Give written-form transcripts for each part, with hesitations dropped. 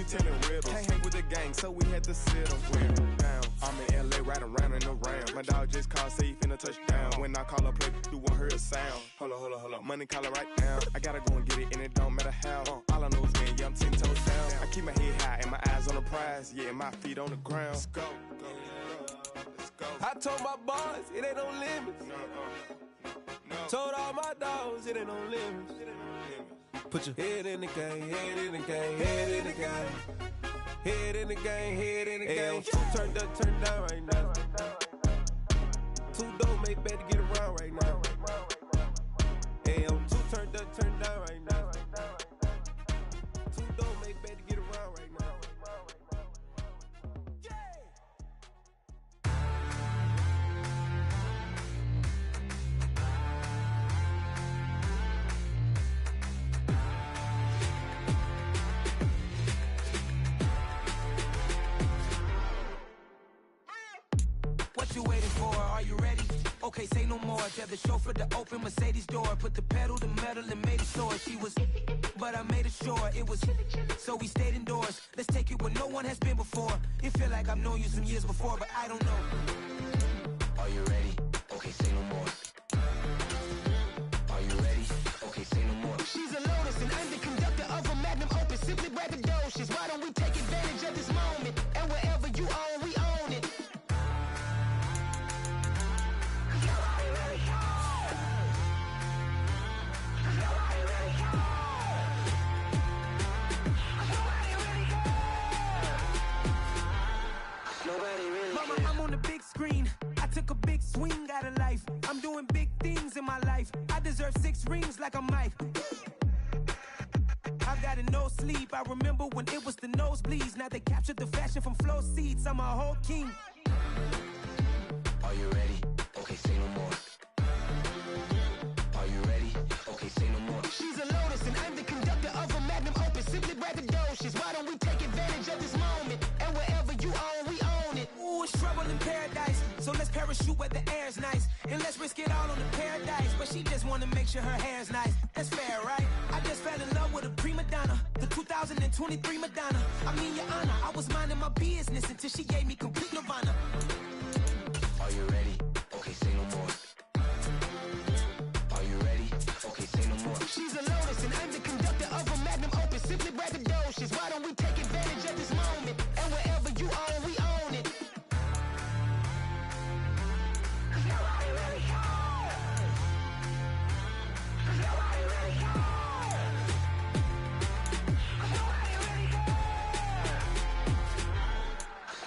telling riddles. Can't hang with the gang, so we had to sit them down. I'm in LA, riding around and around. My dog just called, say he finna touchdown. When I call a play, you won't hear a sound. Hold up, money caller right now. I gotta go and get it, and it don't matter how. All I know is win, yeah, I'm 10 toes down. I keep my head high and my eyes on the prize. Yeah, and my feet on the ground. Let's go. I told my boys, it ain't no limits. No. Told all my dogs, it ain't no limits. Put your head in the game, head in the game, head in the game. Head in the game, head in the game. Turned up, turned down right now. Too dope, make better get around right now. Hey, I'm too turned up, turned down right now. Too dope, make better get around right now. What you waiting for? Are you ready? Okay, say no more. Tell the chauffeur to open Mercedes door. Put the pedal to metal and made it sore. She was, but I made it sure it was. So we stayed indoors. Let's take it where no one has been before. It feel like I've known you some years before, but I don't know. Are you ready? Okay, say no more. Are you ready? Okay, say no more. She's a Lotus and I'm the conductor of a magnum opus. Simply braggadocious. Why don't we take advantage of this moment? And wherever you own, we own it. Mama, I'm on the big screen. I took a big swing out of life. I'm doing big things in my life. I deserve 6 rings like I'm Mike. I've got no sleep. I remember when it was the nosebleeds. Now they captured the fashion from flow seats. I'm a whole king. Are you ready? Okay, say no more. Are you ready? Okay, say no more. She's a Lotus and I'm the conductor of a magnum opus. Simply braggadocious. Why don't we take advantage of this moment? And wherever you own, we own it. Ooh, it's trouble in paradise. So let's parachute where the air's nice. And let's risk it all on the paradise. But she just wanna make sure her hair's nice. That's fair, right? I just fell in love with a prima donna. The 2023 Madonna. I mean, your honor, I was minding my business until she gave me complete nirvana. Are you ready? Okay, say no more. Are you ready? Okay, say no more. She's a Lotus and I'm the conductor of a magnum opus. Simply braggadocious. Why don't we take advantage of this moment? And wherever you own, we own it. Nobody really cares. Nobody really cares.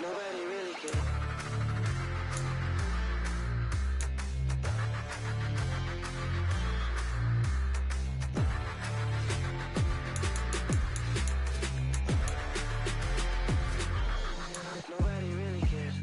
Nobody really cares. Nobody really cares.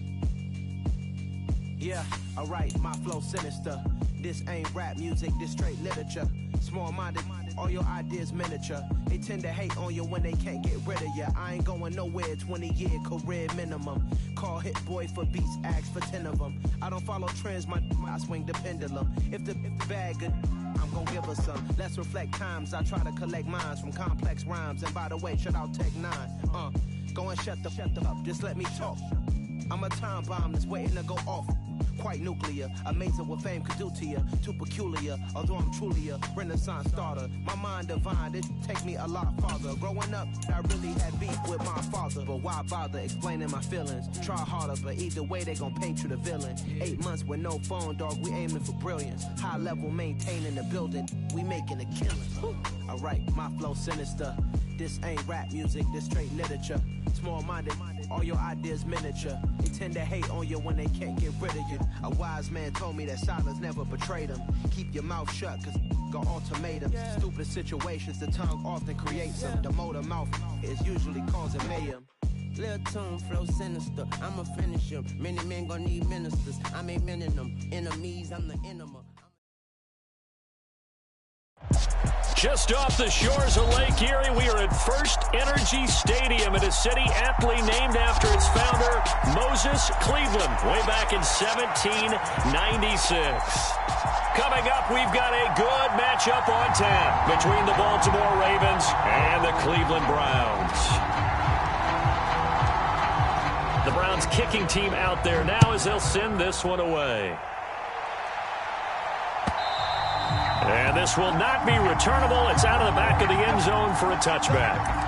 Yeah, alright, my flow sinister. This ain't rap music, this straight literature. Small-minded, all your ideas miniature. They tend to hate on you when they can't get rid of you. I ain't going nowhere, 20-year career minimum. Call Hit Boy for beats, ask for 10 of them. I don't follow trends, I swing the pendulum. If the bag good, I'm gon' give her some. Let's reflect times, I try to collect minds from complex rhymes. And by the way, shout out Tech 9. Go and shut the up, just let me talk. I'm a time bomb that's waiting to go off. Quite nuclear, amazing what fame could do to you. Too peculiar, although I'm truly a renaissance starter. My mind divine, it take me a lot farther. Growing up, I really had beef with my father. But why bother explaining my feelings? Try harder, but either way they gon' paint you the villain. 8 months with no phone, dog, we aiming for brilliance. High level maintaining the building, we making a killing. Alright, my flow sinister. This ain't rap music, this straight literature. Small-minded, all your ideas miniature. They tend to hate on you when they can't get rid of you. A wise man told me that silence never betrayed him. Keep your mouth shut, cause got ultimatums. Stupid situations, the tongue often creates them. The motor mouth is usually causing mayhem. Lil' tune, flow sinister, I'ma finish him. Many men gon' need ministers, I'm a men in them. Enemies, I'm the enema. Just off the shores of Lake Erie, we are at First Energy Stadium in a city aptly named after its founder, Moses Cleveland, way back in 1796. Coming up, we've got a good matchup on tap between the Baltimore Ravens and the Cleveland Browns. Browns kicking team out there now as they'll send this one away. And this will not be returnable. It's out of the back of the end zone for a touchback.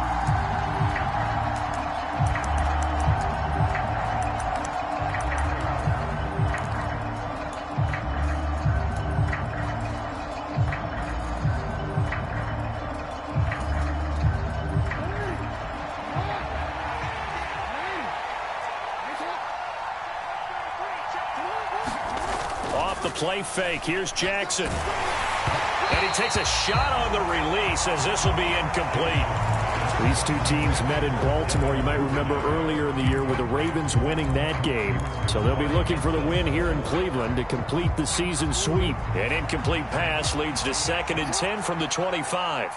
Off the play fake, here's Jackson. And he takes a shot on the release as this will be incomplete. These two teams met in Baltimore, you might remember earlier in the year, with the Ravens winning that game. So they'll be looking for the win here in Cleveland to complete the season sweep. An incomplete pass leads to 2nd and 10 from the 25.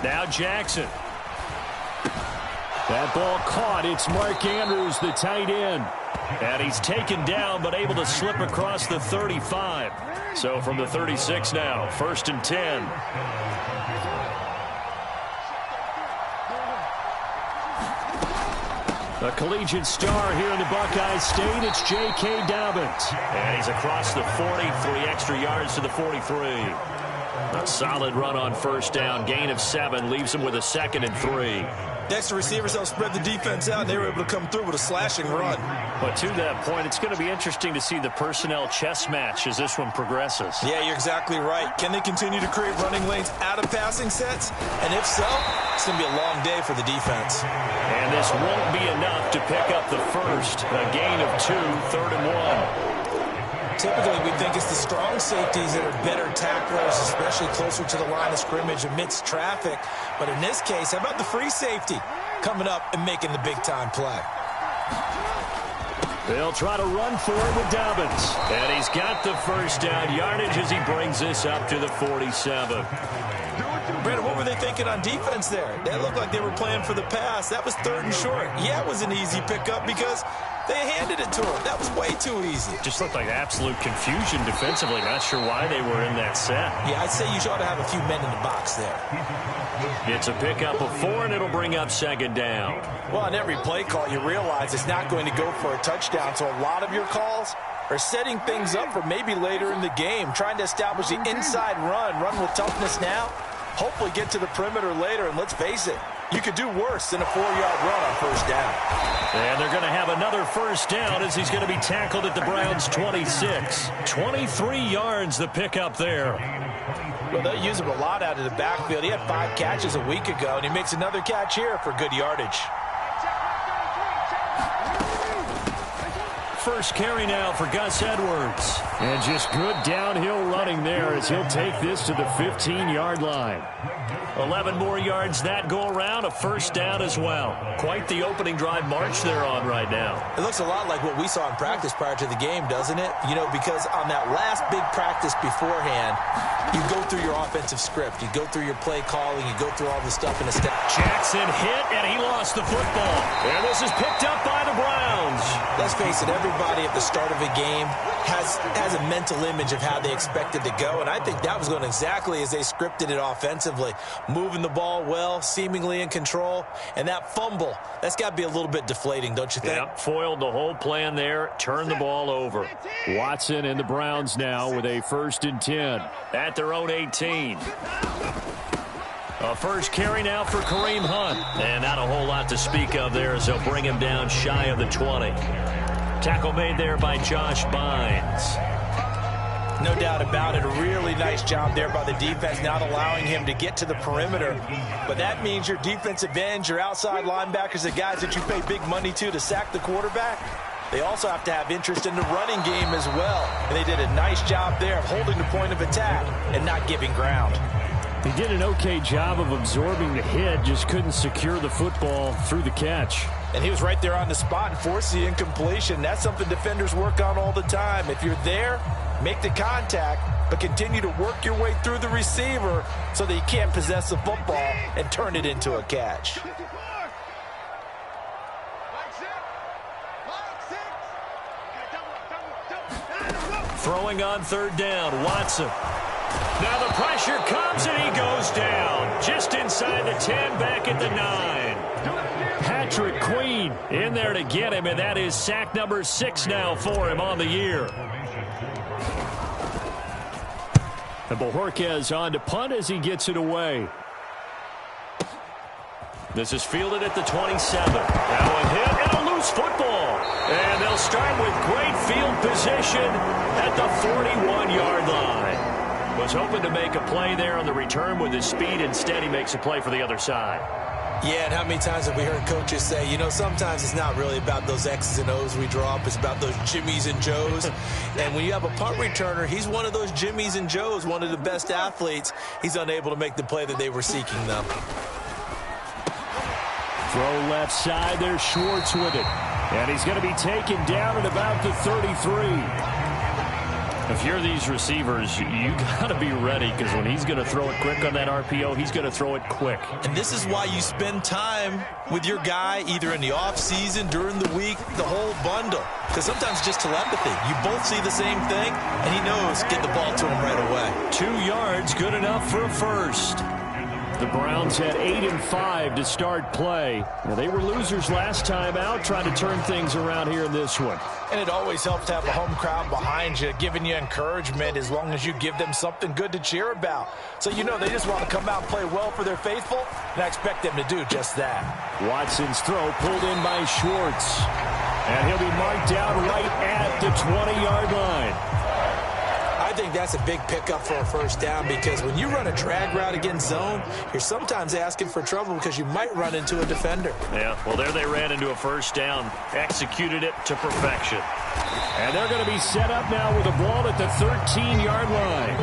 Now Jackson. That ball caught. It's Mark Andrews, the tight end. And he's taken down but able to slip across the 35. So from the 36 now, 1st and 10. A collegiate star here in the Buckeye State, it's J.K. Dobbins. And he's across the 40, 3 extra yards to the 43. A solid run on 1st down, gain of 7, leaves him with a 2nd and 3. Extra receivers helped spread the defense out, and they were able to come through with a slashing run. But to that point, it's going to be interesting to see the personnel chess match as this one progresses. Yeah, you're exactly right. Can they continue to create running lanes out of passing sets? And if so, it's going to be a long day for the defense. And this won't be enough to pick up the first. A gain of 2, 3rd and 1. Typically, we think it's the strong safeties that are better tacklers, especially closer to the line of scrimmage amidst traffic. But in this case, how about the free safety coming up and making the big-time play? They'll try to run for it with Dobbins. And he's got the 1st down yardage as he brings this up to the 47. Brandon, what were they thinking on defense there? They looked like they were playing for the pass. That was 3rd and short. Yeah, it was an easy pickup because they handed it to him. That was way too easy. Just looked like absolute confusion defensively. Not sure why they were in that set. Yeah, I'd say you ought to have a few men in the box there. It's a pickup of 4, and it'll bring up 2nd down. Well, on every play call, you realize it's not going to go for a touchdown. So a lot of your calls are setting things up for maybe later in the game, trying to establish the inside run with toughness now, hopefully get to the perimeter later, and let's face it, you could do worse than a 4-yard run on 1st down. And they're going to have another 1st down as he's going to be tackled at the Browns' 26. 23 yards the pickup there. Well, they'll use him a lot out of the backfield. He had 5 catches a week ago, and he makes another catch here for good yardage. First carry now for Gus Edwards. And just good downhill running there as he'll take this to the 15-yard line. 11 more yards that go around, a 1st down as well. Quite the opening drive march they're on right now. It looks a lot like what we saw in practice prior to the game, doesn't it? You know, because on that last big practice beforehand, you go through your offensive script. You go through your play calling. You go through all the stuff in a step. Jackson hit, and he lost the football. And this is picked up by the Browns. Let's face it, everybody at the start of a game has a mental image of how they expect it to go, and I think that was going exactly as they scripted it offensively. Moving the ball well, seemingly in control, and that fumble, that's got to be a little bit deflating, don't you think? Yeah, foiled the whole plan there, turned the ball over. Watson and the Browns now with a 1st and 10 at their own 18. A first carry now for Kareem Hunt. And not a whole lot to speak of there as they'll bring him down shy of the 20. Tackle made there by Josh Bynes. No doubt about it. A really nice job there by the defense, not allowing him to get to the perimeter. But that means your defensive ends, your outside linebackers, the guys that you pay big money to sack the quarterback, they also have to have interest in the running game as well. And they did a nice job there of holding the point of attack and not giving ground. He did an okay job of absorbing the hit, just couldn't secure the football through the catch. And he was right there on the spot and forced the incompletion. That's something defenders work on all the time. If you're there, make the contact, but continue to work your way through the receiver so that you can't possess the football and turn it into a catch. Throwing on 3rd down, Watson. Now the pressure comes and he goes down. Just inside the 10, back at the 9. Patrick Queen in there to get him, and that is sack number 6 now for him on the year. And Bojorquez on to punt as he gets it away. This is fielded at the 27. Now a hit and a loose football. And they'll start with great field position at the 41-yard line. Was hoping to make a play there on the return with his speed. Instead, he makes a play for the other side. Yeah, and how many times have we heard coaches say, you know, sometimes it's not really about those X's and O's we draw up. It's about those Jimmies and Joes. And when you have a punt returner, he's one of those Jimmies and Joes, one of the best athletes. He's unable to make the play that they were seeking, though. Throw left side. There's Schwartz with it. And he's going to be taken down at about the 33. If you're these receivers, you got to be ready, because when he's going to throw it quick on that RPO, he's going to throw it quick. And this is why you spend time with your guy either in the offseason, during the week, the whole bundle. Because sometimes it's just telepathy. You both see the same thing, and he knows get the ball to him right away. 2 yards, good enough for a first. The Browns had 8 and 5 to start play. Now, they were losers last time out, trying to turn things around here in this one. And it always helps to have a home crowd behind you, giving you encouragement as long as you give them something good to cheer about. So you know they just want to come out and play well for their faithful, and I expect them to do just that. Watson's throw pulled in by Schwartz. And he'll be marked down right at the 20-yard line. I think that's a big pickup for a first down, because when you run a drag route against zone, you're sometimes asking for trouble because you might run into a defender. Yeah, well, there they ran into a first down, executed it to perfection. And they're going to be set up now with a ball at the 13-yard line.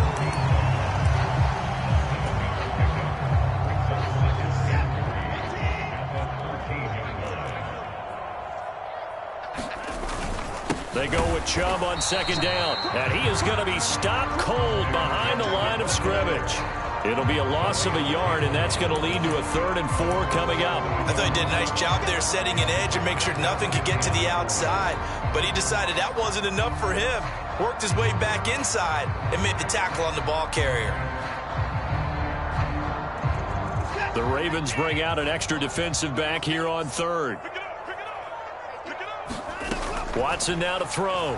They go with Chubb on second down, and he is going to be stopped cold behind the line of scrimmage. It'll be a loss of a yard, and that's going to lead to a 3rd and 4 coming up. I thought he did a nice job there setting an edge and make sure nothing could get to the outside, but he decided that wasn't enough for him. Worked his way back inside and made the tackle on the ball carrier. The Ravens bring out an extra defensive back here on 3rd. Watson now to throw.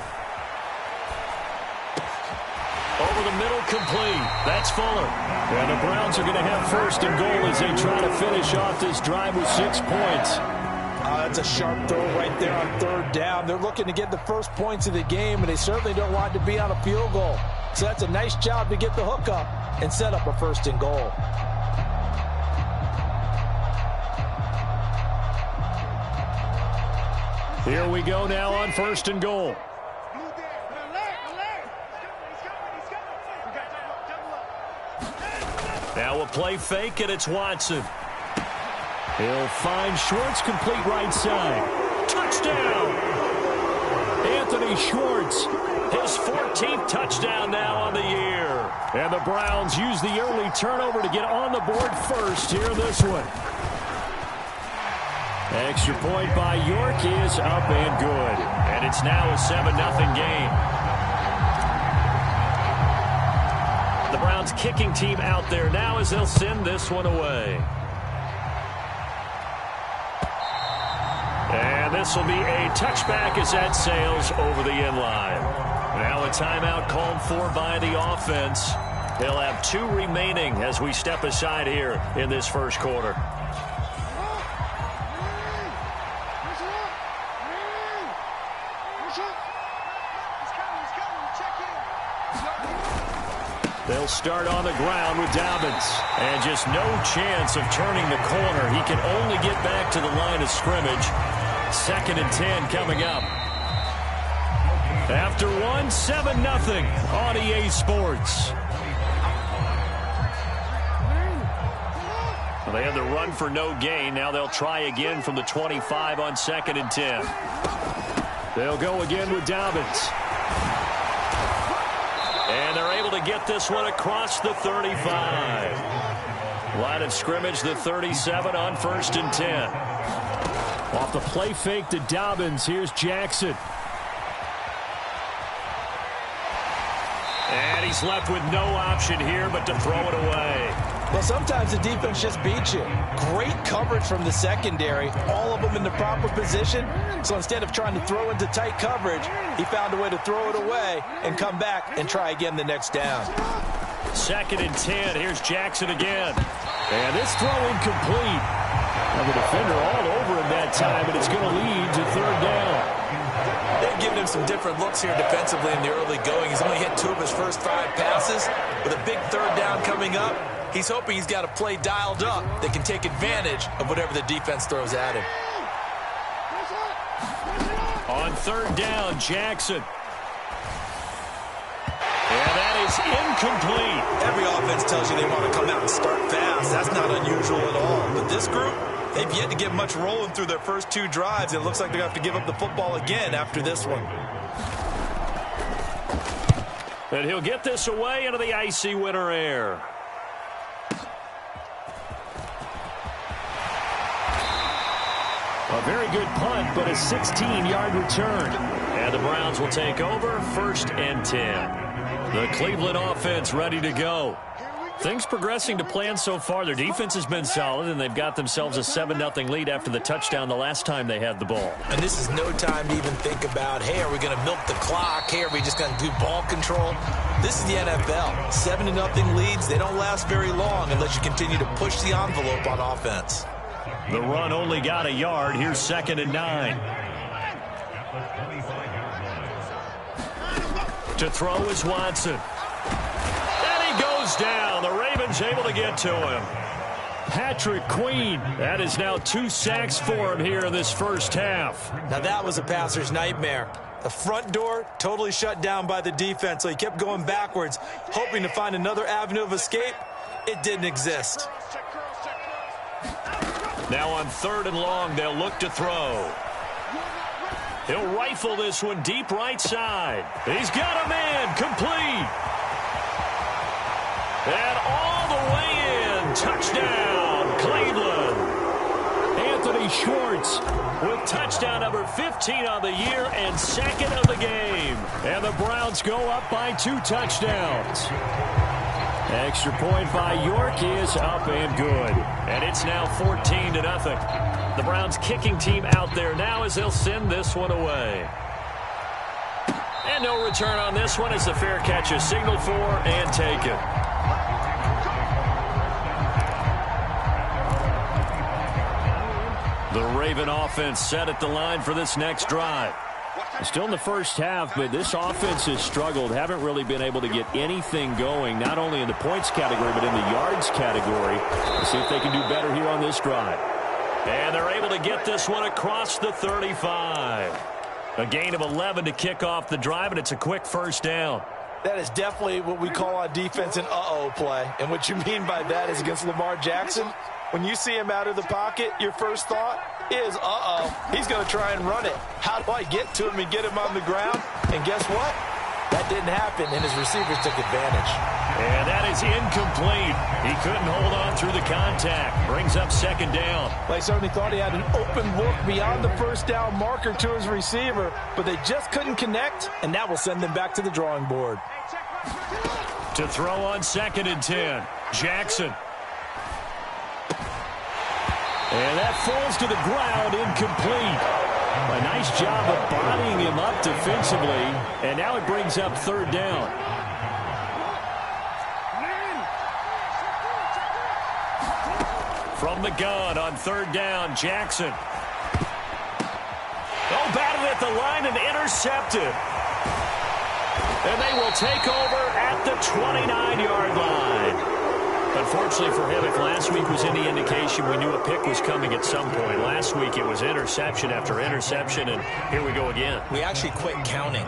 Over the middle, complete. That's Fuller. And the Browns are going to have 1st and goal as they try to finish off this drive with 6 points. That's a sharp throw right there on 3rd down. They're looking to get the first points of the game, and they certainly don't want to be on a field goal. So that's a nice job to get the hook up and set up a 1st and goal. Here we go now on 1st and goal. Now a play fake, and it's Watson. He'll find Schwartz, complete right side. Touchdown! Anthony Schwartz, his 14th touchdown now on the year. And the Browns use the early turnover to get on the board first here in this one. Extra point by York is up and good. And it's now a 7-0 game. The Browns kicking team out there now as they'll send this one away. And this will be a touchback as that sails over the end line. Now a timeout called for by the offense. They'll have 2 remaining as we step aside here in this first quarter. They'll start on the ground with Dobbins. And just no chance of turning the corner. He can only get back to the line of scrimmage. 2nd and 10 coming up. After 7-0 on EA Sports. Well, they had the run for no gain. Now they'll try again from the 25 on 2nd and 10. They'll go again with Dobbins. And they're able to get this one across the 35. Line of scrimmage, the 37 on 1st and 10. Off the play fake to Dobbins, here's Jackson. And he's left with no option here but to throw it away. Well, sometimes the defense just beats you. Great coverage from the secondary, all of them in the proper position. So instead of trying to throw into tight coverage, he found a way to throw it away and come back and try again the next down. 2nd and 10. Here's Jackson again. And this throw incomplete. And the defender all over him that time, and it's going to lead to 3rd down. They've given him some different looks here defensively in the early going. He's only hit 2 of his first 5 passes. With a big 3rd down coming up, he's hoping he's got a play dialed up that can take advantage of whatever the defense throws at him. On 3rd down, Jackson. And that is incomplete. Every offense tells you they want to come out and start fast. That's not unusual at all. But this group, they've yet to get much rolling through their first 2 drives. It looks like they're going to have to give up the football again after this one. And he'll get this away into the icy winter air. A very good punt, but a 16-yard return. And the Browns will take over 1st and 10. The Cleveland offense ready to go. Things progressing to plan so far. Their defense has been solid, and they've got themselves a 7-0 lead after the touchdown the last time they had the ball. And this is no time to even think about, hey, are we going to milk the clock? Hey, are we just going to do ball control? This is the NFL. 7-0 leads, they don't last very long unless you continue to push the envelope on offense. The run only got a yard. Here's 2nd and 9. To throw is Watson. And he goes down. The Ravens able to get to him. Patrick Queen. That is now 2 sacks for him here in this first half. Now that was a passer's nightmare. The front door totally shut down by the defense, so he kept going backwards, hoping to find another avenue of escape. It didn't exist. Now on 3rd and long, they'll look to throw. He'll rifle this one deep right side. He's got a man complete. And all the way in. Touchdown, Cleveland. Anthony Schwartz with touchdown number 15 on the year and 2nd of the game. And the Browns go up by 2 touchdowns. Extra point by York is up and good. And it's now 14-0. The Browns kicking team out there now as they'll send this one away. And no return on this one as the fair catch is signaled for and taken. The Raven offense set at the line for this next drive. Still in the first half, but this offense has struggled. Haven't really been able to get anything going, not only in the points category, but in the yards category. Let's see if they can do better here on this drive. And they're able to get this one across the 35. A gain of 11 to kick off the drive, and it's a quick first down. That is definitely what we call on defense an uh-oh play. And what you mean by that is against Lamar Jackson, when you see him out of the pocket, your first thought is, uh-oh, he's going to try and run it. How do I get to him and get him on the ground? And guess what? That didn't happen, and his receivers took advantage. And that is incomplete. He couldn't hold on through the contact. Brings up 2nd down. They certainly thought he had an open look beyond the first down marker to his receiver, but they just couldn't connect, and that will send them back to the drawing board. To throw on 2nd and 10, Jackson. And that falls to the ground, incomplete. A nice job of bodying him up defensively, and now it brings up 3rd down. From the gun on 3rd down, Jackson. Oh, batted at the line and intercepted. And they will take over at the 29-yard line. Unfortunately for him, if last week was any indication, we knew a pick was coming at some point. Last week it was interception after interception, and here we go again. We actually quit counting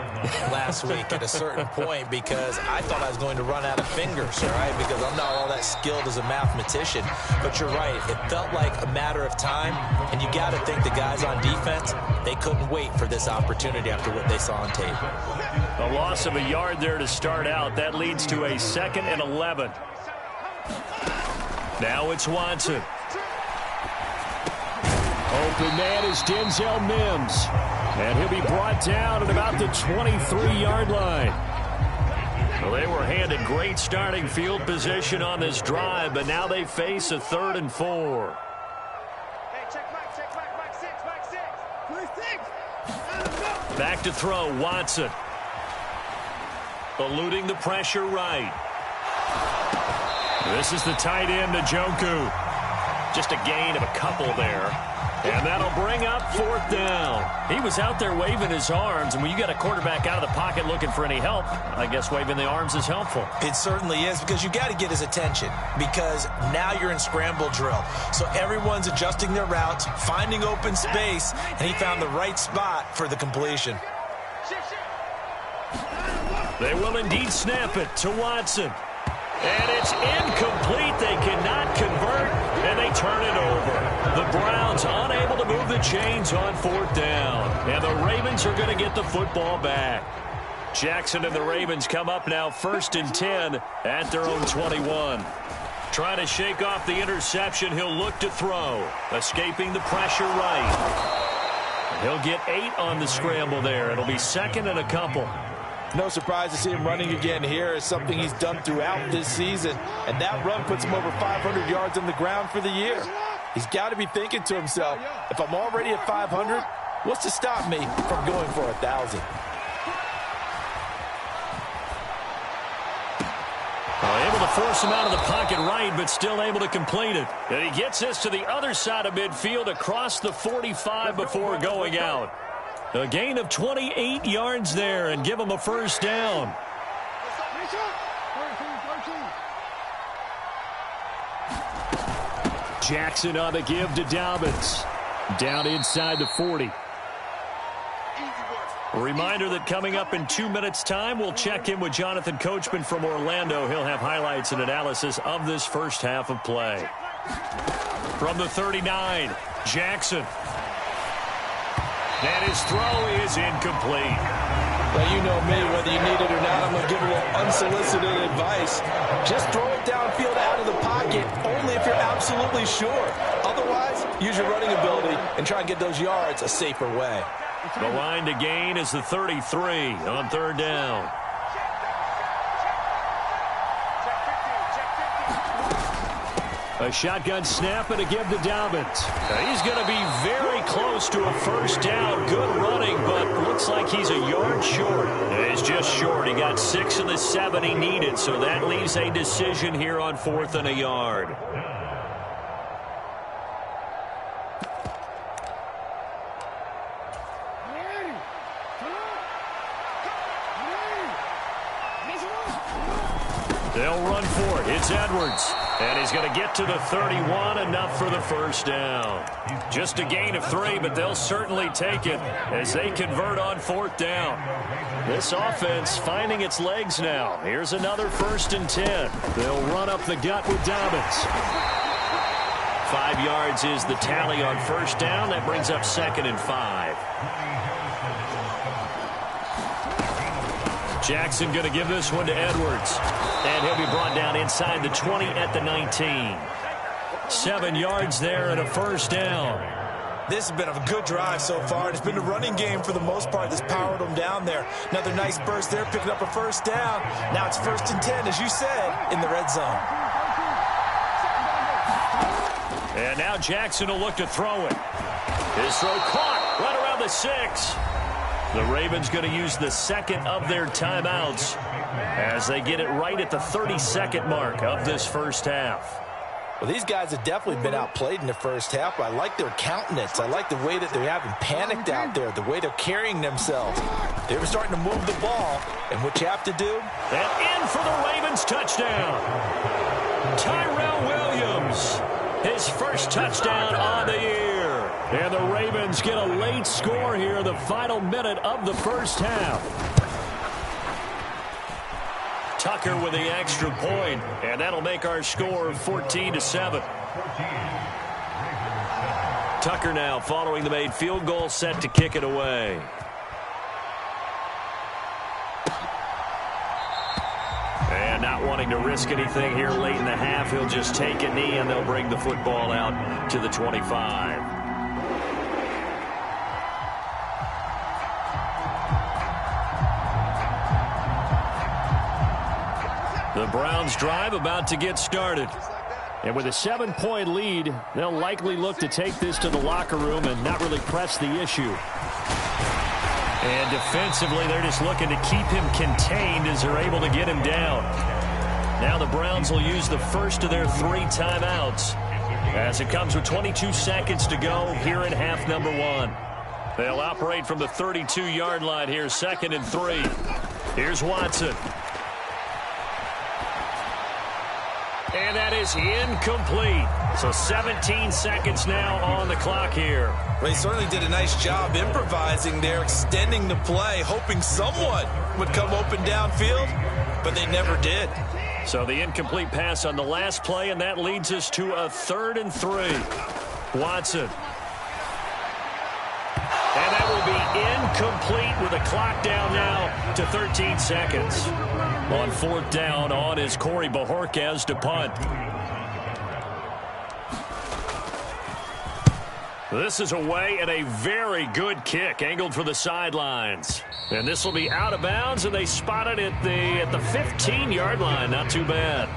last week at a certain point because I thought I was going to run out of fingers, all right, because I'm not all that skilled as a mathematician. But you're right. It felt like a matter of time, and you got to think the guys on defense, they couldn't wait for this opportunity after what they saw on tape. A loss of a yard there to start out. That leads to a 2nd and 11. Now it's Watson. Open man is Denzel Mims. And he'll be brought down at about the 23-yard line. Well, they were handed great starting field position on this drive, but now they face a 3rd and 4. Back to throw, Watson. Eluding the pressure right. This is the tight end, Njoku. Just a gain of a couple there. And that'll bring up 4th down. He was out there waving his arms, and when you got a quarterback out of the pocket looking for any help, I guess waving the arms is helpful. It certainly is, because you got to get his attention, because now you're in scramble drill. So everyone's adjusting their routes, finding open space, and he found the right spot for the completion. They will indeed snap it to Watson. And it's incomplete. They cannot convert, and they turn it over. The Browns unable to move the chains on 4th down. And the Ravens are going to get the football back. Jackson and the Ravens come up now 1st and 10 at their own 21. Trying to shake off the interception. He'll look to throw. Escaping the pressure right. He'll get 8 on the scramble there. It'll be 2nd and a couple. No surprise to see him running again here. It's something he's done throughout this season. And that run puts him over 500 yards on the ground for the year. He's got to be thinking to himself, if I'm already at 500, what's to stop me from going for 1,000? Able to force him out of the pocket right, but still able to complete it. And he gets this to the other side of midfield across the 45 before going out. A gain of 28 yards there and give him a 1st down. Jackson on the give to Dobbins. Down inside the 40. A reminder that coming up in 2 minutes' time, we'll check in with Jonathan Coachman from Orlando. He'll have highlights and analysis of this first half of play. From the 39, Jackson. And his throw is incomplete. Well, you know me, whether you need it or not, I'm going to give a little unsolicited advice. Just throw it downfield out of the pocket, only if you're absolutely sure. Otherwise, use your running ability and try and get those yards a safer way. The line to gain is the 33 on 3rd down. A shotgun snap and a give to Dobbins. He's going to be very close to a 1st down. Good running, but looks like he's a yard short. He's just short. He got 6 of the 7 he needed, so that leaves a decision here on 4th and a yard. They'll run for it. It's Edwards. And he's going to get to the 31, enough for the 1st down. Just a gain of 3, but they'll certainly take it as they convert on 4th down. This offense finding its legs now. Here's another 1st and 10. They'll run up the gut with Dobbins. 5 yards is the tally on 1st down. That brings up 2nd and 5. Jackson going to give this one to Edwards. And he'll be brought down inside the 20 at the 19. 7 yards there and a 1st down. This has been a good drive so far. It's been a running game for the most part that's powered them down there. Another nice burst there, picking up a 1st down. Now it's 1st and 10, as you said, in the red zone. And now Jackson will look to throw it. His throw caught right around the 6. The Ravens going to use the 2nd of their timeouts as they get it right at the 32nd mark of this first half. Well, these guys have definitely been outplayed in the first half. I like their countenance. I like the way that they haven't panicked out there, the way they're carrying themselves. They were starting to move the ball, and what you have to do? And in for the Ravens touchdown. Tyrell Williams, his first touchdown on the year. And the Ravens get a late score here, the final minute of the first half. Tucker with the extra point, and that'll make our score 14-7. Tucker now following the made field goal, set to kick it away. And not wanting to risk anything here late in the half, he'll just take a knee, and they'll bring the football out to the 25. The Browns drive about to get started. And with a 7-point lead, they'll likely look to take this to the locker room and not really press the issue. And defensively, they're just looking to keep him contained as they're able to get him down. Now the Browns will use the first of their 3 timeouts as it comes with 22 seconds to go here in half number 1. They'll operate from the 32-yard line here, 2nd and 3. Here's Watson. And that is incomplete. So 17 seconds now on the clock here. Well, he certainly did a nice job improvising there, extending the play, hoping someone would come open downfield, but they never did. So the incomplete pass on the last play, and that leads us to a 3rd and 3. Watson. And that will be incomplete with a clock down now to 13 seconds. On 4th down, on is Corey Bojorquez to punt. This is away and a very good kick angled for the sidelines. And this will be out of bounds, and they spot it at the 15-yard line. Not too bad.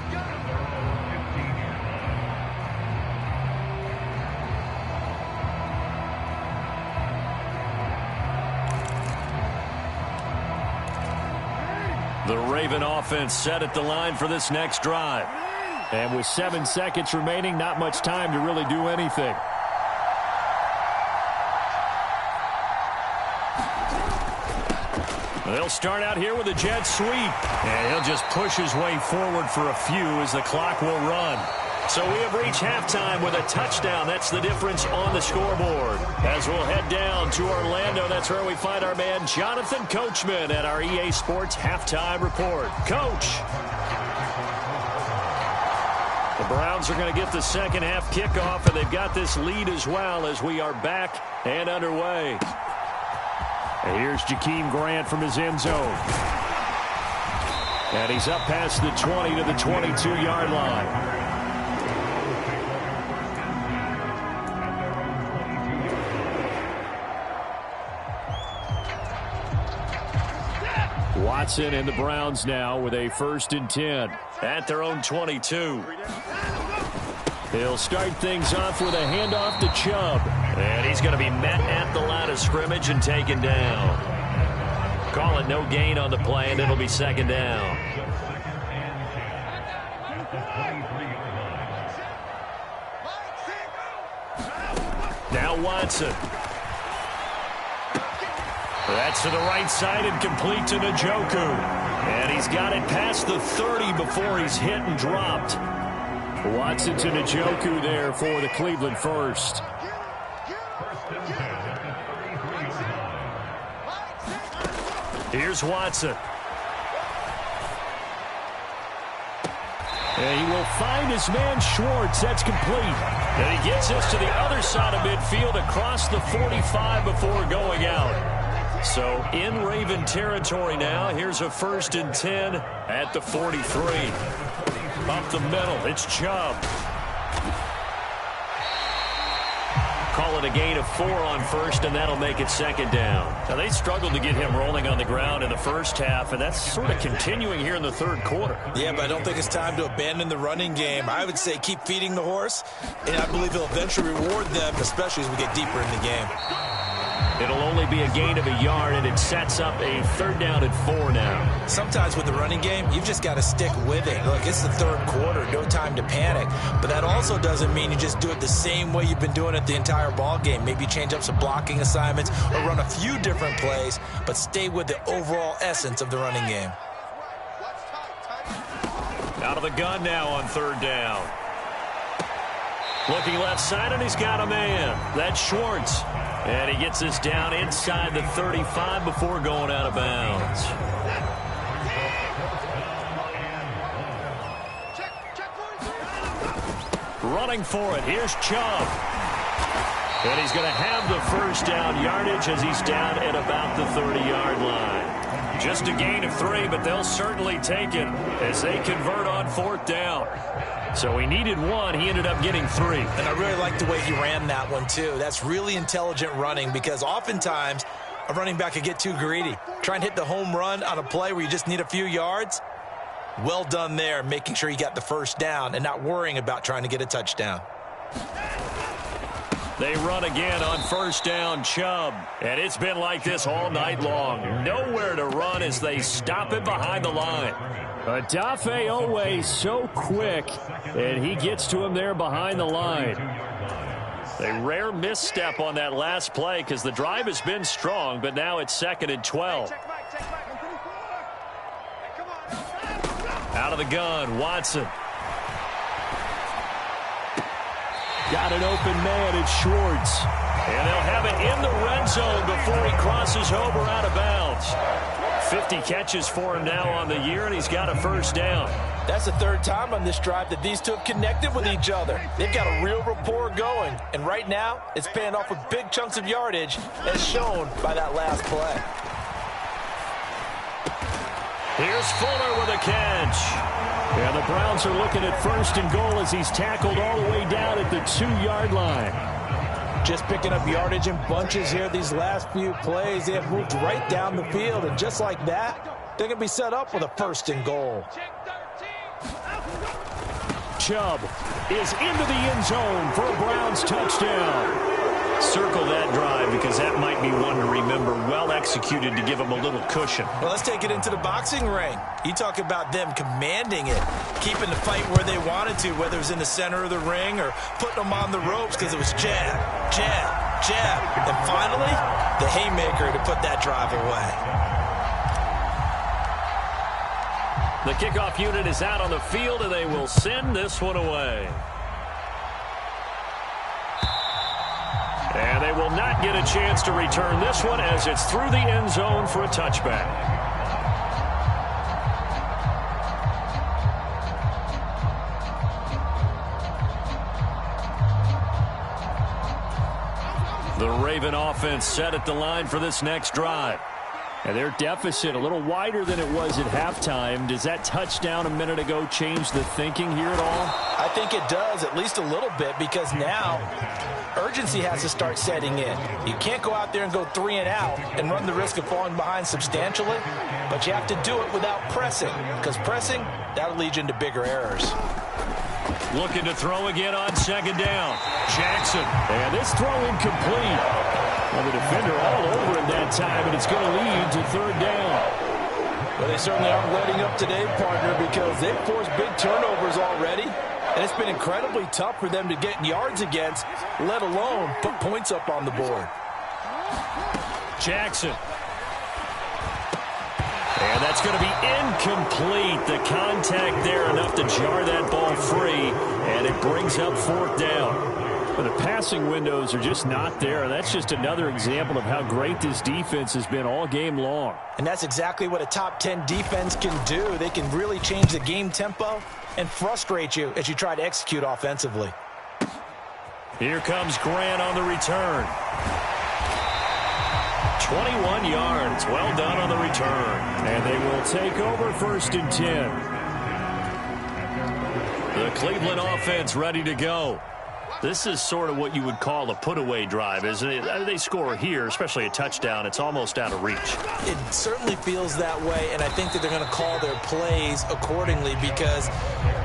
The Raven offense set at the line for this next drive. And with 7 seconds remaining, not much time to really do anything. They'll start out here with a jet sweep. And he'll just push his way forward for a few as the clock will run. So we have reached halftime with a touchdown. That's the difference on the scoreboard. As we'll head down to Orlando, that's where we find our man Jonathan Coachman at our EA Sports Halftime Report. Coach. The Browns are going to get the second half kickoff, and they've got this lead as well as we are back and underway. And here's Jakeem Grant from his end zone. And he's up past the 20 to the 22-yard line. Watson and the Browns now with a 1st and 10 at their own 22. He'll start things off with a handoff to Chubb. And he's going to be met at the line of scrimmage and taken down. Call it no gain on the play, and it'll be 2nd down. Now Watson. That's to the right side and complete to Njoku. And he's got it past the 30 before he's hit and dropped. Watson to Njoku there for the Cleveland first. Here's Watson. And he will find his man Schwartz. That's complete. And he gets us to the other side of midfield across the 45 before going out. So in Raven territory now. Here's a 1st and 10 at the 43. Up the middle, it's Chubb. Call it a gain of 4 on first, and that'll make it 2nd down. Now, they struggled to get him rolling on the ground in the first half, and that's sort of continuing here in the 3rd quarter. Yeah, but I don't think it's time to abandon the running game. I would say keep feeding the horse, and I believe he'll eventually reward them, especially as we get deeper in the game. It'll only be a gain of a yard, and it sets up a 3rd down and 4 now. Sometimes with the running game, you've just got to stick with it. Look, it's the 3rd quarter, no time to panic. But that also doesn't mean you just do it the same way you've been doing it the entire ball game. Maybe change up some blocking assignments or run a few different plays, but stay with the overall essence of the running game. Out of the gun now on 3rd down. Looking left side, and he's got a man. That's Schwartz. And he gets us down inside the 35 before going out of bounds. Running for it. Here's Chubb. And he's going to have the 1st down yardage as he's down at about the 30-yard line. Just a gain of 3, but they'll certainly take it as they convert on 4th down. So he needed 1. He ended up getting 3. And I really like the way he ran that one, too. That's really intelligent running because oftentimes a running back could get too greedy. Try and hit the home run on a play where you just need a few yards. Well done there, making sure he got the first down and not worrying about trying to get a touchdown. They run again on first down, Chubb. And it's been like this all night long. Nowhere to run as they stop him behind the line. Odafe Owe so quick, and he gets to him there behind the line. A rare misstep on that last play because the drive has been strong, but now it's 2nd and 12. Out of the gun, Watson. Got an open man, it's Schwartz. And they'll have it in the red zone before he crosses over out of bounds. 50 catches for him now on the year, and he's got a first down. That's the third time on this drive that these two have connected with each other. They've got a real rapport going, and right now it's paying off with big chunks of yardage, as shown by that last play. Here's Fuller with a catch. And the Browns are looking at 1st and goal as he's tackled all the way down at the 2-yard line. Just picking up yardage in bunches here these last few plays. They have moved right down the field, and just like that, they're going to be set up with a 1st and goal. Chubb is into the end zone for a Browns touchdown. Circle that drive because that might be one to remember. Well executed to give them a little cushion. Well, let's take it into the boxing ring. You talk about them commanding it, keeping the fight where they wanted to, whether it was in the center of the ring or putting them on the ropes because it was jab, jab, jab. And finally, the haymaker to put that drive away. The kickoff unit is out on the field, and they will send this one away. And they will not get a chance to return this one as it's through the end zone for a touchback. The Raven offense set at the line for this next drive. And their deficit a little wider than it was at halftime. Does that touchdown a minute ago change the thinking here at all? I think it does, at least a little bit, because now urgency has to start setting in. You can't go out there and go 3 and out and run the risk of falling behind substantially, but you have to do it without pressing, because pressing, that'll lead you into bigger errors. Looking to throw again on 2nd down. Jackson. And this throw incomplete. Well, the defender all over him that time, and it's going to lead to 3rd down. Well, they certainly aren't letting up today, partner, because they've forced big turnovers already, and it's been incredibly tough for them to get yards against, let alone put points up on the board. Jackson. And that's going to be incomplete. The contact there enough to jar that ball free, and it brings up 4th down. But the passing windows are just not there. That's just another example of how great this defense has been all game long. And that's exactly what a top 10 defense can do. They can really change the game tempo and frustrate you as you try to execute offensively. Here comes Grant on the return. 21 yards. Well done on the return. And they will take over 1st and 10. The Cleveland offense ready to go. This is sort of what you would call a put-away drive, isn't it? They score here, especially a touchdown. It's almost out of reach. It certainly feels that way, and I think that they're going to call their plays accordingly, because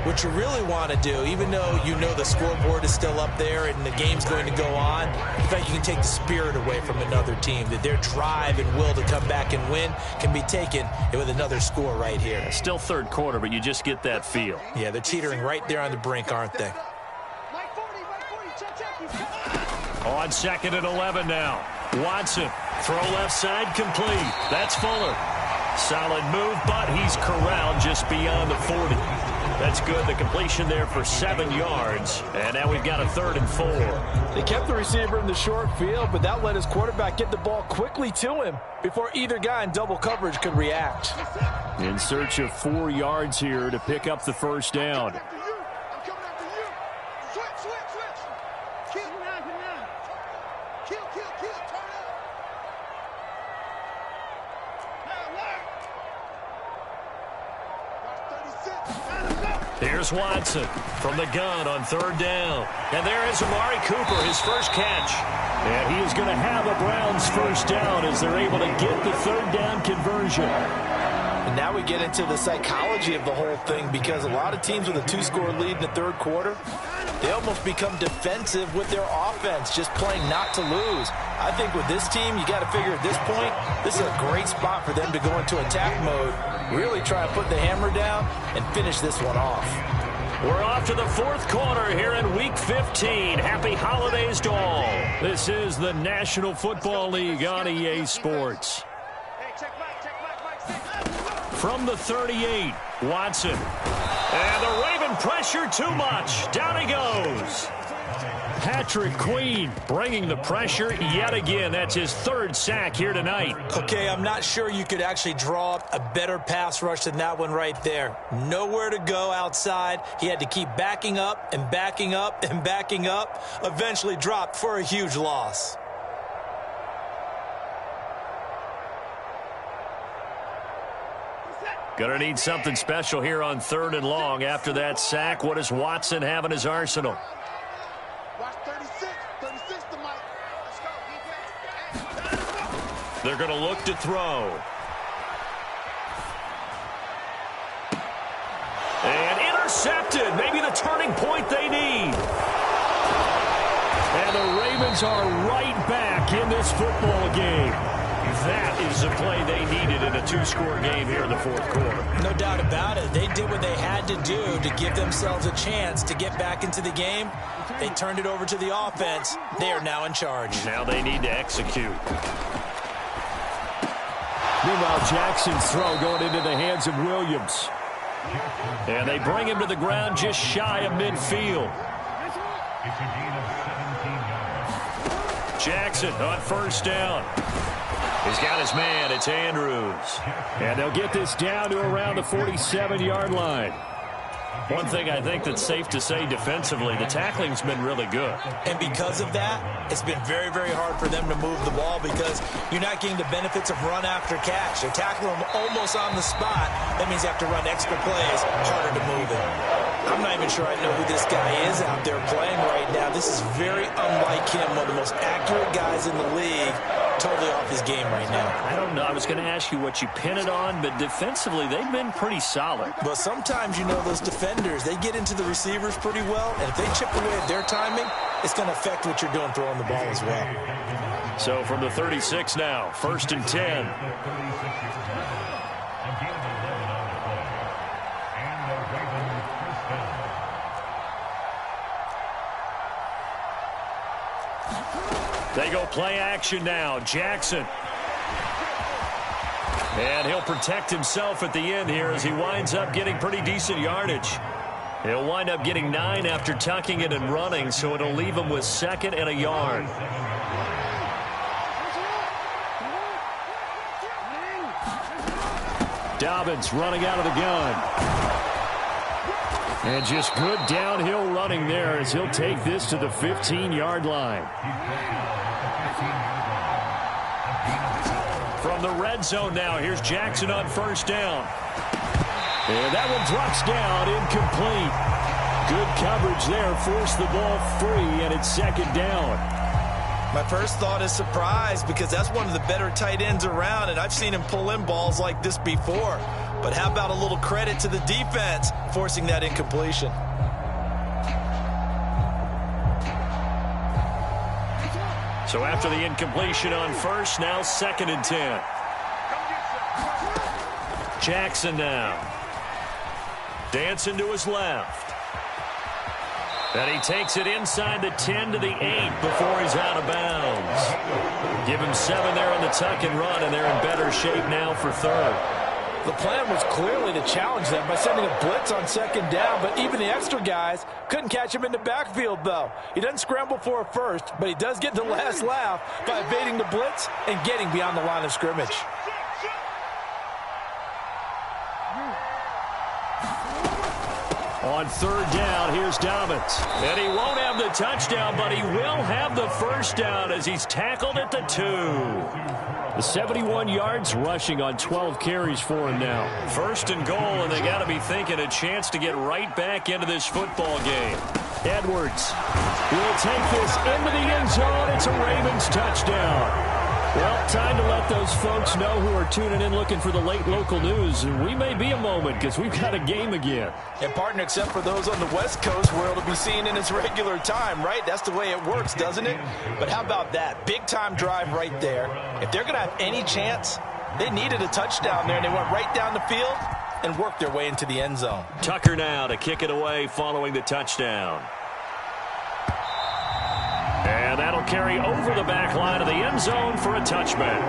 what you really want to do, even though you know the scoreboard is still up there and the game's going to go on, in fact, you can take the spirit away from another team, that their drive and will to come back and win can be taken with another score right here. Still 3rd quarter, but you just get that feel. Yeah, they're teetering right there on the brink, aren't they? On 2nd and 11 now. Watson, throw left side, complete. That's Fuller. Solid move, but he's corralled just beyond the 40. That's good. The completion there for 7 yards. And now we've got a 3rd and 4. They kept the receiver in the short field, but that let his quarterback get the ball quickly to him before either guy in double coverage could react. In search of 4 yards here to pick up the 1st down. Here's Watson from the gun on 3rd down. And there is Amari Cooper, his first catch. And he is going to have a Browns 1st down as they're able to get the 3rd down conversion. And now we get into the psychology of the whole thing, because a lot of teams with a 2-score lead in the third quarter, they almost become defensive with their offense, just playing not to lose. I think with this team, you got to figure at this point, this is a great spot for them to go into attack mode, really try to put the hammer down and finish this one off. We're off to the fourth quarter here in Week 15. Happy holidays to all. This is the National Football League on EA Sports. From the 38, Watson. And the Raven pressure too much. Down he goes. Patrick Queen bringing the pressure yet again. That's his third sack here tonight. Okay, I'm not sure you could actually draw up a better pass rush than that one right there. Nowhere to go outside. He had to keep backing up and backing up and backing up. Eventually dropped for a huge loss. Gonna need something special here on 3rd and long. After that sack, what does Watson have in his arsenal? Watch 36 to Mike. Let's go, They're gonna look to throw. And intercepted. Maybe the turning point they need. And the Ravens are right back in this football game. That is the play they needed in a 2-score game here in the fourth quarter. No doubt about it. They did what they had to do to give themselves a chance to get back into the game. They turned it over to the offense. They are now in charge. Now they need to execute. Meanwhile, Jackson's throw going into the hands of Williams. And they bring him to the ground just shy of midfield. Jackson on first down. He's got his man. It's Andrews. And they'll get this down to around the 47-yard line. One thing I think that's safe to say defensively, the tackling's been really good. And because of that, it's been very, very hard for them to move the ball because you're not getting the benefits of run after catch. They're tackling them almost on the spot. That means you have to run extra plays, harder to move it. I'm not even sure I know who this guy is out there playing right now. This is very unlike him, one of the most accurate guys in the league. Totally off his game right now. I don't know. I was going to ask you what you pin it on, but defensively, they've been pretty solid. But sometimes, you know, those defenders, they get into the receivers pretty well, and if they chip away at their timing, it's going to affect what you're doing throwing the ball as well. So from the 36 now, 1st and 10. They go play action now. Jackson. And he'll protect himself at the end here as he winds up getting pretty decent yardage. He'll wind up getting 9 after tucking it and running, so it'll leave him with 2nd and a yard. Dobbins running out of the gun. And just good downhill running there as he'll take this to the 15-yard line. From the red zone now, here's Jackson on first down. And that one drops down, incomplete. Good coverage there, forced the ball free, and it's 2nd down. My first thought is surprise because that's one of the better tight ends around, and I've seen him pull in balls like this before. But how about a little credit to the defense forcing that incompletion? So after the incompletion on first, now 2nd and 10. Jackson now. Dancing to his left. And he takes it inside the 10 to the 8 before he's out of bounds. Give him 7 there on the tuck and run, and they're in better shape now for 3rd. The plan was clearly to challenge them by sending a blitz on 2nd down, but even the extra guys couldn't catch him in the backfield, though. He doesn't scramble for a first, but he does get the last laugh by evading the blitz and getting beyond the line of scrimmage. On 3rd down, here's Dobbins. And he won't have the touchdown, but he will have the first down as he's tackled at the 2. The 71 yards rushing on 12 carries for him now. 1st and goal, and they got to be thinking a chance to get right back into this football game. Edwards will take this into the end zone. It's a Ravens touchdown. Well, time to let those folks know who are tuning in looking for the late local news. And we may be a moment because we've got a game again. And, partner, except for those on the West Coast where it'll be seen in its regular time, right? That's the way it works, doesn't it? But how about that? Big-time drive right there. If they're going to have any chance, they needed a touchdown there, and they went right down the field and worked their way into the end zone. Tucker now to kick it away following the touchdown. And that'll carry over the back line of the end zone for a touchback.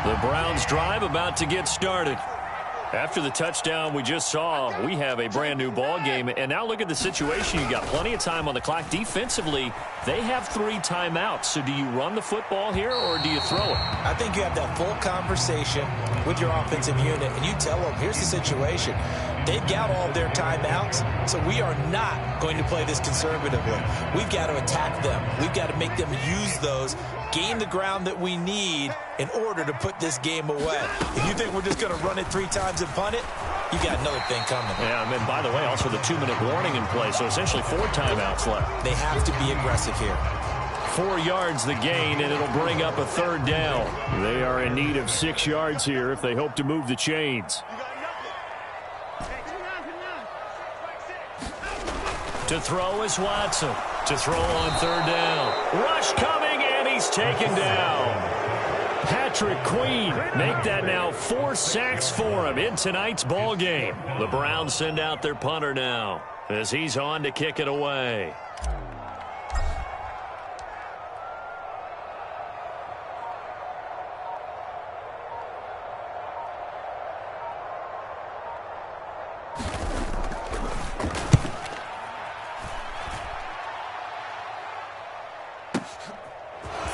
The Browns drive about to get started. After the touchdown we just saw, we have a brand new ball game. And now look at the situation. You got plenty of time on the clock. Defensively, they have 3 timeouts. So do you run the football here or do you throw it? I think you have that full conversation with your offensive unit, and you tell them, here's the situation. They've got all their timeouts, so we are not going to play this conservatively. We've got to attack them. We've got to make them use those, gain the ground that we need in order to put this game away. If you think we're just going to run it 3 times and punt it, you got another thing coming. Yeah, and by the way, also the 2-minute warning in play, so essentially 4 timeouts left. They have to be aggressive here. 4 yards the gain, and it'll bring up a 3rd down. They are in need of 6 yards here if they hope to move the chains. To throw is Watson. To throw on 3rd down. Rush coming, and he's taken down. Patrick Queen make that now 4 sacks for him in tonight's ball game. The Browns send out their punter now as he's on to kick it away.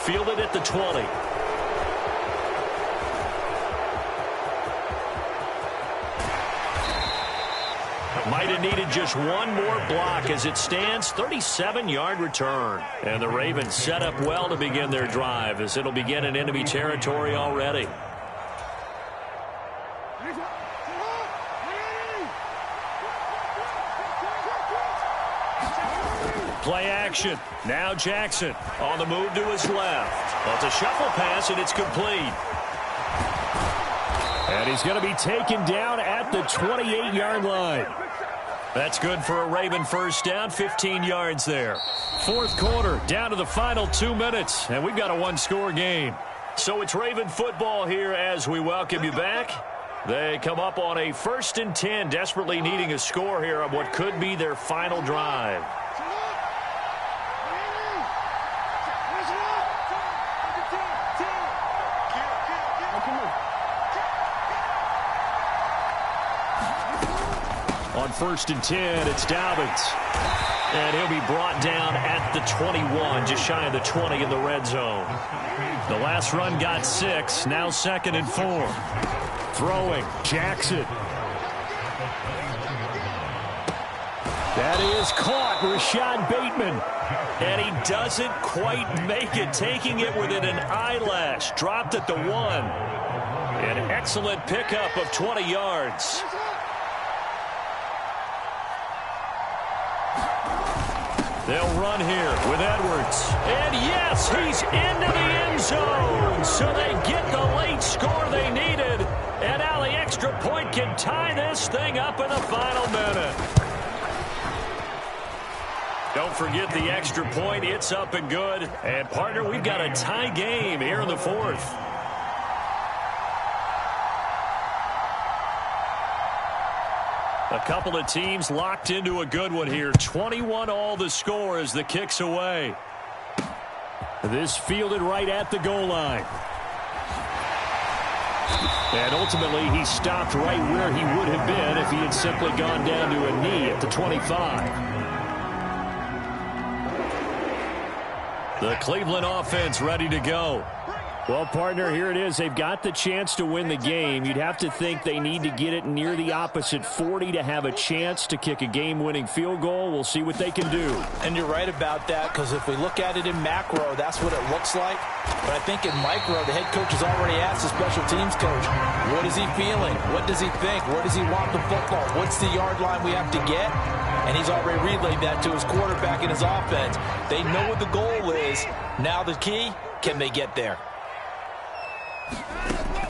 Fielded at the 20. Might have needed just one more block as it stands. 37-yard return. And the Ravens set up well to begin their drive as it'll begin in enemy territory already. Play action. Now Jackson on the move to his left. Well, it's a shuffle pass, and it's complete. And he's going to be taken down at the 28-yard line. That's good for a Raven first down, 15 yards there. 4th quarter, down to the final 2 minutes, and we've got a 1-score game. So it's Raven football here as we welcome you back. They come up on a 1st and 10, desperately needing a score here on what could be their final drive. On 1st and 10, it's Dobbins. And he'll be brought down at the 21, just shy of the 20 in the red zone. The last run got 6, now 2nd and 4. Throwing, Jackson. That is caught, Rashad Bateman. And he doesn't quite make it, taking it within an eyelash. Dropped at the 1. An excellent pickup of 20 yards. They'll run here with Edwards. And yes, he's into the end zone. So they get the late score they needed. And now the extra point can tie this thing up in the final minute. Don't forget the extra point. It's up and good. And, partner, we've got a tie game here in the 4th. A couple of teams locked into a good one here. 21 all the score as the kick's away. This fielded right at the goal line. And ultimately he stopped right where he would have been if he had simply gone down to a knee at the 25. The Cleveland offense ready to go. Well, partner, here it is. They've got the chance to win the game. You'd have to think they need to get it near the opposite 40 to have a chance to kick a game-winning field goal. We'll see what they can do. And you're right about that, because if we look at it in macro, that's what it looks like. But I think in micro, the head coach has already asked the special teams coach, what is he feeling? What does he think? Where does he want the football? What's the yard line we have to get? And he's already relayed that to his quarterback and his offense. They know what the goal is. Now the key, can they get there?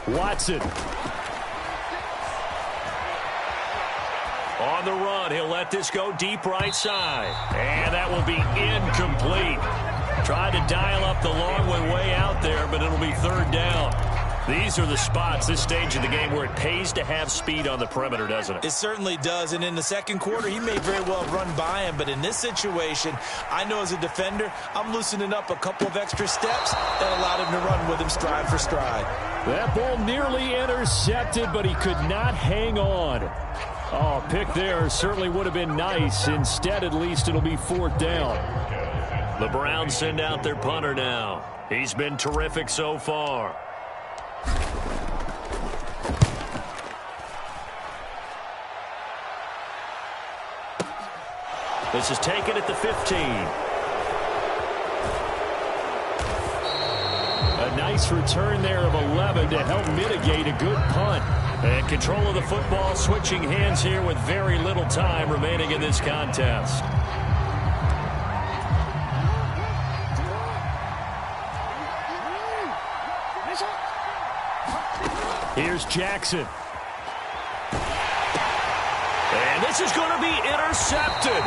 Watson. On the run, he'll let this go deep right side. And that will be incomplete. Tried to dial up the long way out there, but it'll be third down. These are the spots, this stage of the game, where it pays to have speed on the perimeter, doesn't it? It certainly does, and in the second quarter, he may very well run by him, but in this situation, I know as a defender, I'm loosening up a couple of extra steps that allowed him to run with him stride for stride. That ball nearly intercepted, but he could not hang on. Oh, pick there certainly would have been nice. Instead, at least, it'll be fourth down. The Browns send out their punter now. He's been terrific so far. This is taken at the 15. A nice return there of 11 to help mitigate a good punt. And control of the football, switching hands here with very little time remaining in this contest. Here's Jackson. And this is going to be intercepted.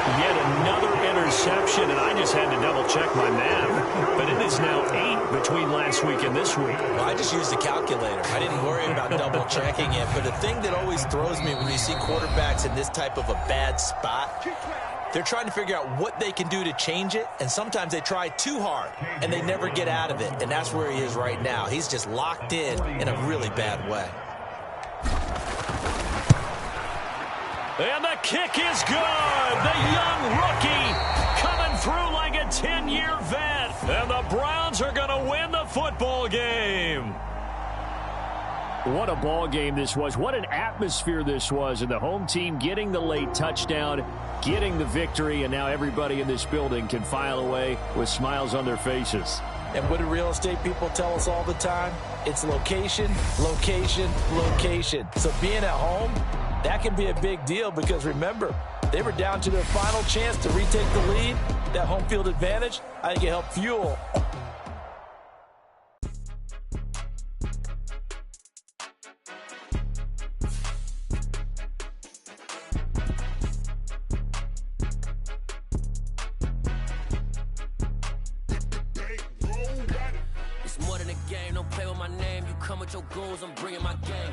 Yet another interception, and I just had to double-check my math. But it is now 8 between last week and this week. Well, I just used the calculator. I didn't worry about double-checking it. But the thing that always throws me when you see quarterbacks in this type of a bad spot, they're trying to figure out what they can do to change it, and sometimes they try too hard, and they never get out of it. And that's where he is right now. He's just locked in a really bad way. And the kick is good. The young rookie coming through like a 10-year vet. And the Browns are going to win the football game. What a ball game this was. What an atmosphere this was. And the home team getting the late touchdown, getting the victory, and now everybody in this building can file away with smiles on their faces. And what do real estate people tell us all the time? It's location, location, location. So being at home, that can be a big deal because, remember, they were down to their final chance to retake the lead. That home field advantage, I think it helped fuel It's more than a game, don't play with my name. You come with your goons, I'm bringing my game.